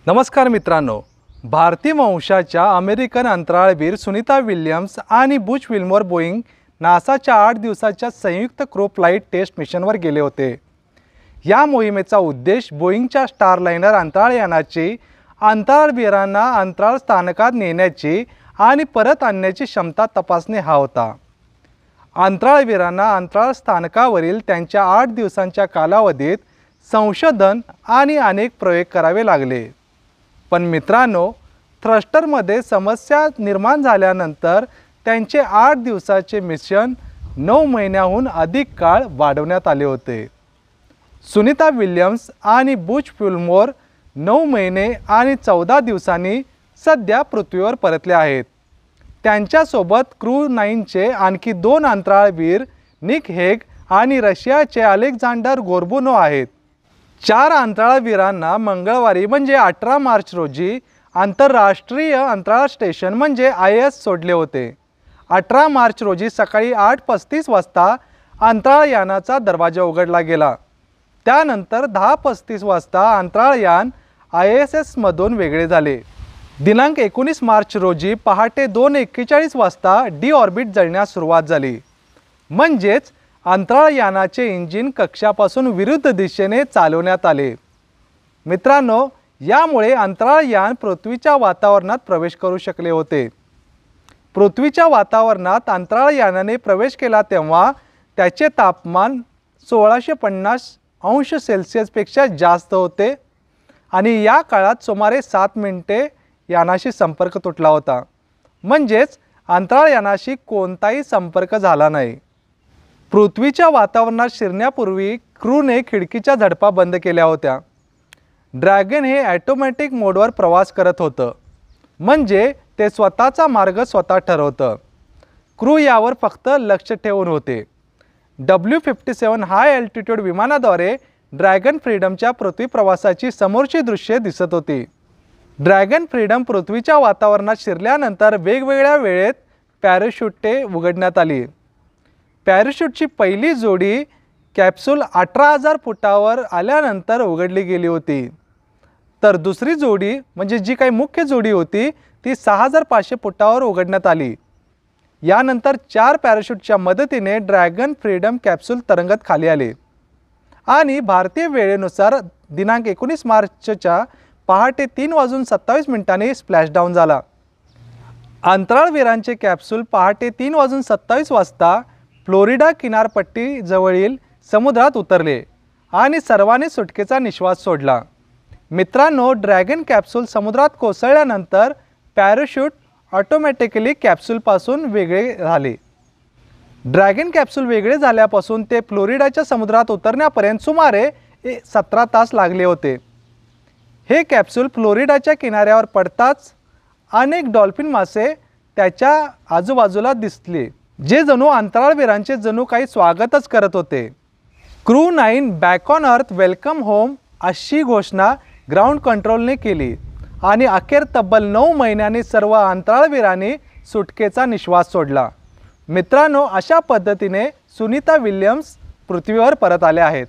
नमस्कार मित्रांनो, भारतीय वंशाच्या अमेरिकन अंतराळवीर सुनीता विल्यम्स आणि बुच विल्मोर बोईंग नासाच्या 8 दिवसाच्या संयुक्त क्रू फ्लाइट टेस्ट मिशनवर गेले होते। या मोहिमेचा उद्देश बोईंगच्या स्टारलाइनर अंतराळयानाची अंतराळवीरांना अंतराळ स्थानकात नेण्याची आणि परत आणण्याची क्षमता तपासणे हा होता। अंतराळवीरांना अंतराळ स्थानकावरील त्यांच्या 8 दिवसांच्या कालावधीत संशोधन आणि अनेक प्रयोग करावे लागले। पण मित्रांनो, थ्रस्टरमध्ये समस्या निर्माण झाल्यानंतर त्यांचे 8 दिवसाचे मिशन 9 महिन्याहून अधिक काळ वाढवण्यात आले होते। सुनीता विल्यम्स आणि बुच विल्मोर 9 महिने आणि 14 दिवसांनी सध्या पृथ्वीवर परतले आहेत। त्यांच्यासोबत क्रू 9चे आणखी 2 अंतराळवीर निक हेग आणि रशियाचे अलेक्झांडर गोर्बुनोव आहेत। 4 अंतराळवीरांना मंगळवारी म्हणजे 18 मार्च रोजी आंतरराष्ट्रीय अंतराळ स्टेशन म्हणजे ISS सोडले होते। 18 मार्च रोजी सकाळी 8:35 वाजता अंतराळयानाचा दरवाजा उघडला गेला। त्यानंतर 10:35 वाजता अंतराळयान ISS मधून वेगळे झाले। दिनांक 19 मार्च रोजी पहाटे 2:41 वाजता डिऑर्बिट जळण्यास सुरुवात झाली, म्हणजेच अंतराळयानाचे इंजिन कक्षापासून विरुद्ध दिशेने चालवण्यात आले। मित्रांनो, यामुळे अंतराळयान पृथ्वीच्या वातावरणात प्रवेश करू शकले होते। पृथ्वीच्या वातावरणात अंतराळयानाने प्रवेश केला तेव्हा त्याचे तापमान 1650 अंश सेल्सिअसपेक्षा जास्त होते आणि या काळात सुमारे 7 मिनिटे यानाशी संपर्क तुटला होता, म्हणजेच अंतराळयानाशी कोणताही संपर्क झाला नाही। पृथ्वीच्या वातावरणात शिरण्यापूर्वी क्रूने खिडकीच्या झडपा बंद केल्या होत्या। ड्रॅगन हे ऑटोमॅटिक मोडवर प्रवास करत होतं, म्हणजे ते स्वतःचा मार्ग स्वतः ठरवतं। क्रू यावर फक्त लक्ष ठेवून होते। W57 हाय अल्टिट्यूड विमानाद्वारे ड्रॅगन फ्रीडमच्या पृथ्वी प्रवासाची समोरची दृश्ये दिसत होती। ड्रॅगन फ्रीडम पृथ्वीच्या वातावरणात शिरल्यानंतर वेगवेगळ्या वेळेत पॅराशूटे उघडण्यात आली। पॅराशूटची पहिली जोडी कॅप्सूल 18,000 फुटावर आल्यानंतर उघडली गेली होती, तर दुसरी जोडी म्हणजे जी काही मुख्य जोडी होती ती 6,500 फुटावर उघडण्यात आली। यानंतर 4 पॅराशूटच्या मदतीने ड्रॅगन फ्रीडम कॅप्सूल तरंगत खाली आले आणि भारतीय वेळेनुसार दिनांक 19 मार्चच्या पहाटे 3:27 स्प्लॅशडाऊन झाला। अंतराळवीरांचे कॅप्सूल पहाटे 3:27 वाजता फ्लोरिडा किनारपट्टी जवळील समुद्रात उतरले आणि सर्वांनी सुटकेचा निश्वास सोडला। मित्रांनो, ड्रॅगन कॅप्सूल समुद्रात कोसळल्यानंतर पॅराशूट ऑटोमॅटिकली कॅप्सूलपासून वेगळे झाले। ड्रॅगन कॅप्सूल वेगळे झाल्यापासून ते फ्लोरिडाच्या समुद्रात उतरण्यापर्यंत सुमारे 17 तास लागले होते। हे कॅप्सूल फ्लोरिडाच्या किनाऱ्यावर पडताच अनेक डॉल्फिन मासे त्याच्या आजूबाजूला दिसले, जे जणू अंतराळवीरांचे जणू काही स्वागतच करत होते। Crew 9 back on earth welcome home अशी घोषणा ग्राउंड कंट्रोलने केली आणि अखेर तब्बल 9 महिन्यांनी सर्व अंतराळवीरांनी सुटकेचा निश्वास सोडला। मित्रांनो, अशा पद्धतीने सुनीता विल्यम्स पृथ्वीवर परत आले आहेत।